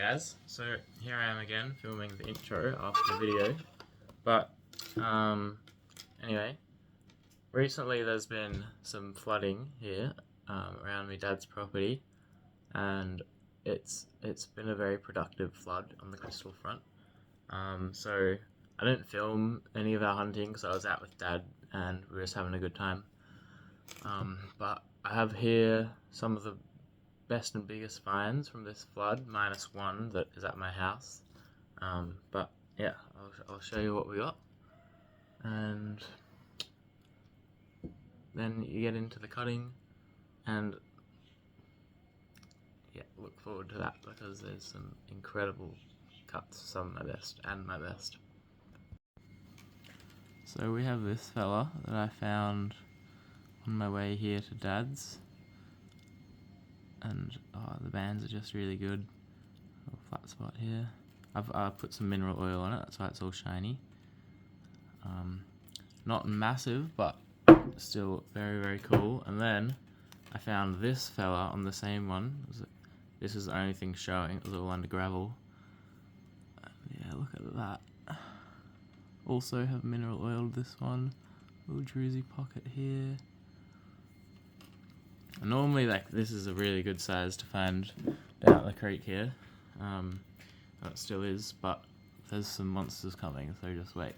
guys, so here I am again filming the intro after the video, but anyway, recently there's been some flooding here around my dad's property, and it's been a very productive flood on the Crystal front. So I didn't film any of our hunting because I was out with Dad and we were just having a good time, but I have here some of the best and biggest finds from this flood, minus one that is at my house. But yeah, I'll show you what we got, and then you get into the cutting, and yeah, look forward to that because there's some incredible cuts, some of my best and my best. So we have this fella that I found on my way here to Dad's, and the bands are just really good. A little flat spot here. I've put some mineral oil on it, that's why it's all shiny. Not massive, but still very, very cool. And then I found this fella on the same one. This is the only thing showing, it was all under gravel. Yeah, look at that. Also have mineral oiled this one. Little druzy pocket here. Normally, this is a really good size to find down at the creek here. It still is, but there's some monsters coming, so just wait.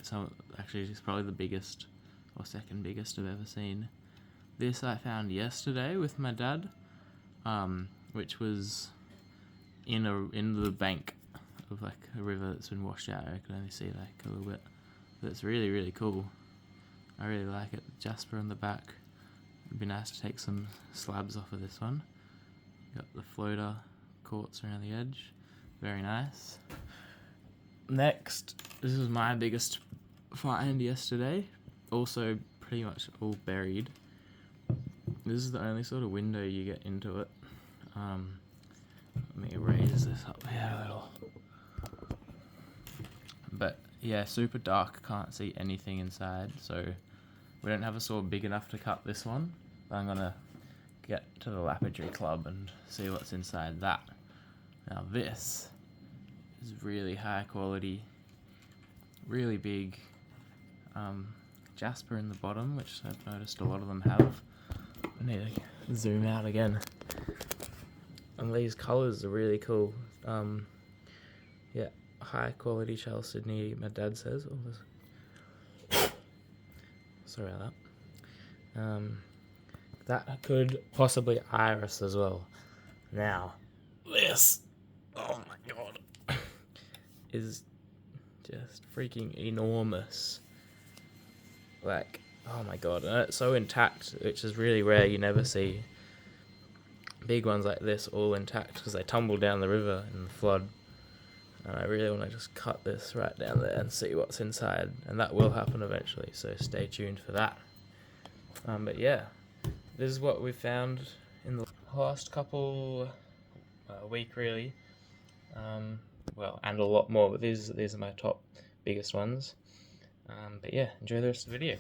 Actually, it's probably the biggest or second biggest I've ever seen. This I found yesterday with my dad, which was in the bank of a river that's been washed out. I can only see a little bit, but it's really, really cool. I really like it. Jasper on the back. It'd be nice to take some slabs off of this one. Got the floater quartz around the edge. Very nice. Next, this was my biggest find yesterday. Also pretty much all buried. This is the only sort of window you get into it. Let me raise this up here a little. But yeah, super dark, can't see anything inside, so we don't have a saw big enough to cut this one. I'm gonna get to the lapidary club and see what's inside that. Now this is really high quality, really big jasper in the bottom, which I've noticed a lot of them have. I need to zoom out again. And these colours are really cool. Yeah, high quality Chalcedony, my dad says. Sorry about that. That could possibly iris as well. Now, this, oh my god, is just freaking enormous. Oh my god, and it's so intact, which is really rare. You never see big ones like this all intact because they tumble down the river in the flood. And I really want to just cut this right down there and see what's inside, and that will happen eventually, so stay tuned for that. But yeah, this is what we found in the last couple week really. Well, and a lot more, but these are my top biggest ones. But yeah, enjoy the rest of the video.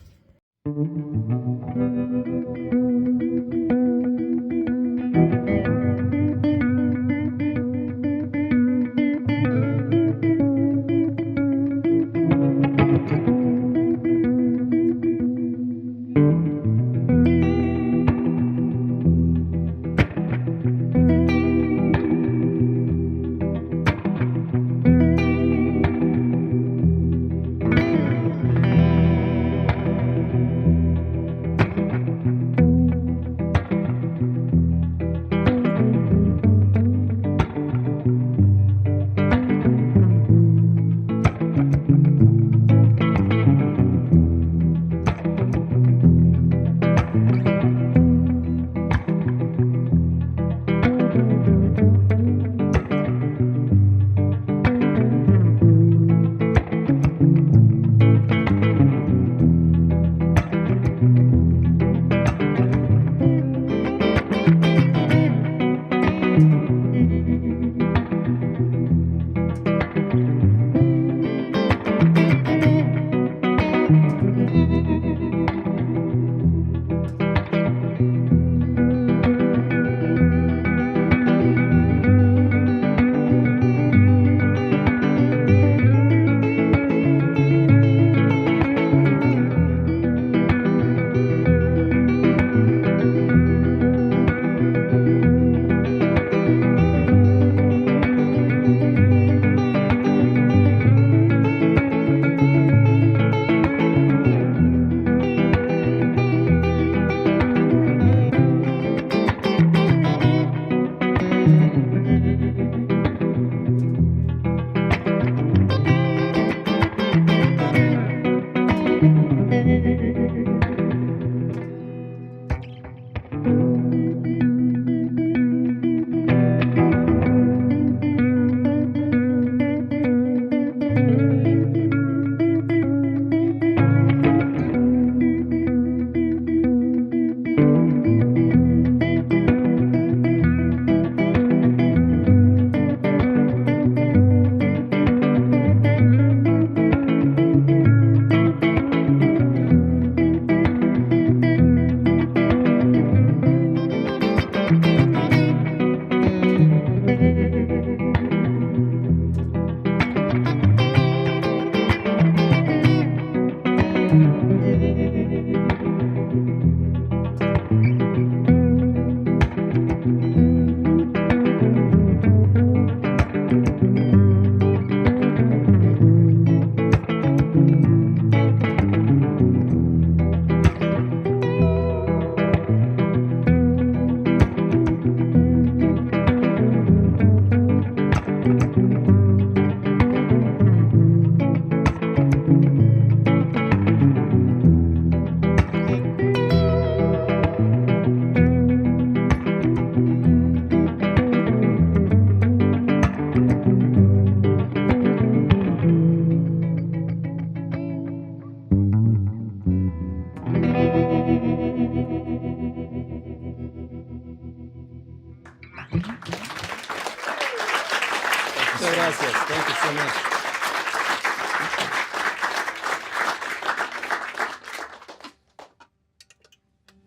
Gracias. Thank you so much.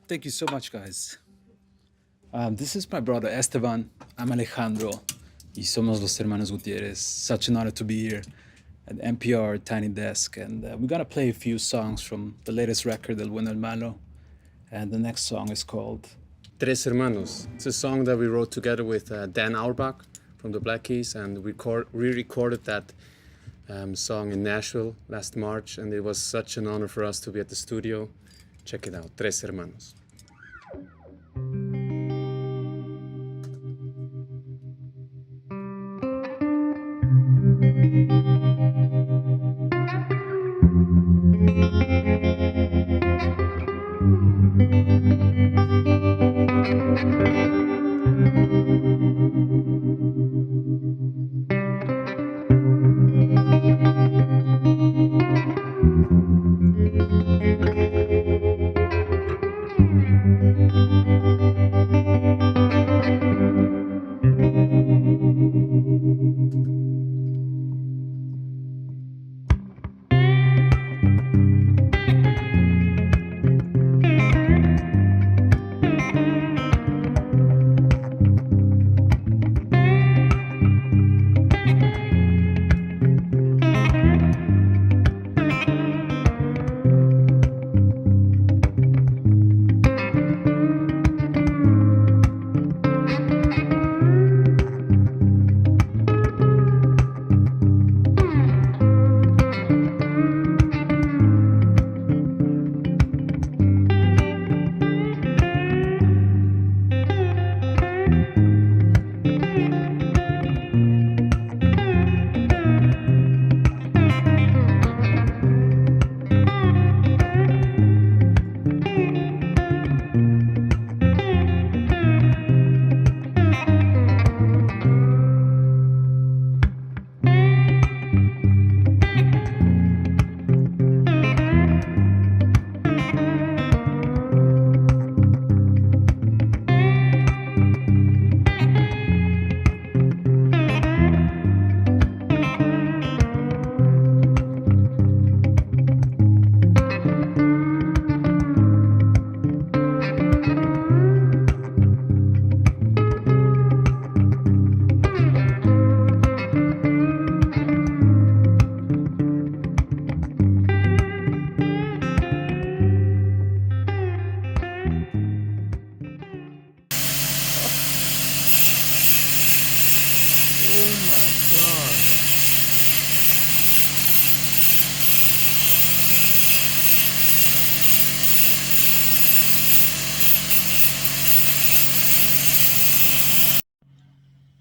Thank you so much, guys. This is my brother Esteban. I'm Alejandro. Y somos los hermanos Gutierrez. Such an honor to be here at NPR Tiny Desk. And we're going to play a few songs from the latest record, El Bueno El Malo. And the next song is called Tres Hermanos. It's a song that we wrote together with Dan Auerbach from the Black Keys, and we re-recorded that song in Nashville last March, and it was such an honor for us to be at the studio. Check it out, Tres Hermanos.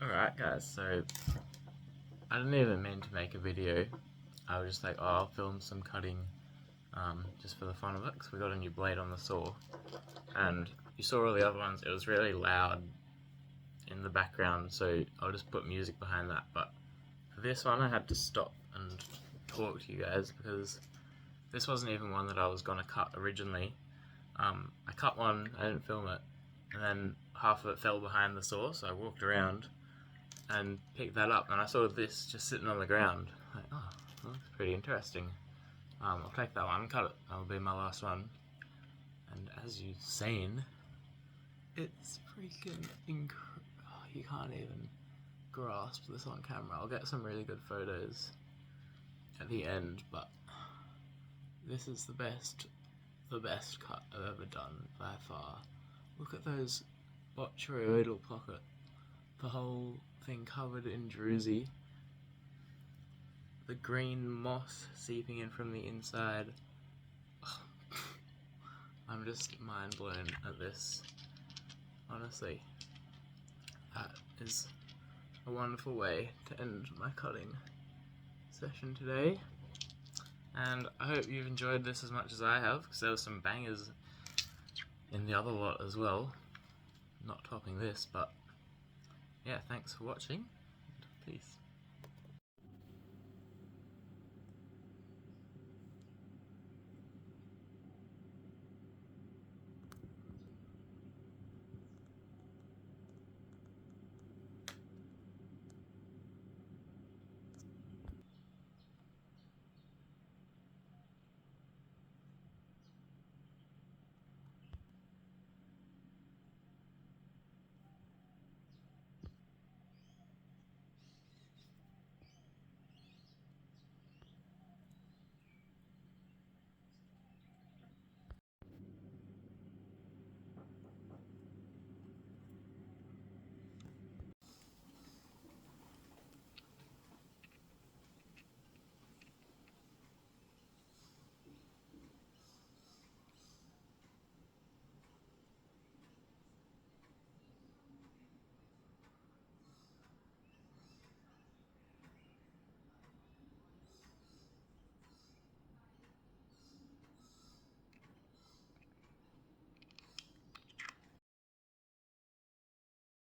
Alright guys, so I didn't even mean to make a video. I was just like, oh, I'll film some cutting just for the fun of it, because we got a new blade on the saw. And you saw all the other ones, it was really loud in the background, so I'll just put music behind that. But for this one I had to stop and talk to you guys, because this wasn't even one that I was going to cut originally. I cut one, I didn't film it, and then half of it fell behind the saw, so I walked around and picked that up, and I saw this just sitting on the ground. Like, oh, that looks pretty interesting. I'll take that one, cut it, that'll be my last one. And as you've seen, it's freaking you can't even grasp this on camera. I'll get some really good photos at the end, but this is the best cut I've ever done by far. Look at those botryoidal pocket, the whole thing covered in druzy, the green moss seeping in from the inside. I'm just mind blown at this, honestly. That is a wonderful way to end my cutting session today. And I hope you've enjoyed this as much as I have, because there were some bangers in the other lot as well. Not topping this, but yeah, thanks for watching.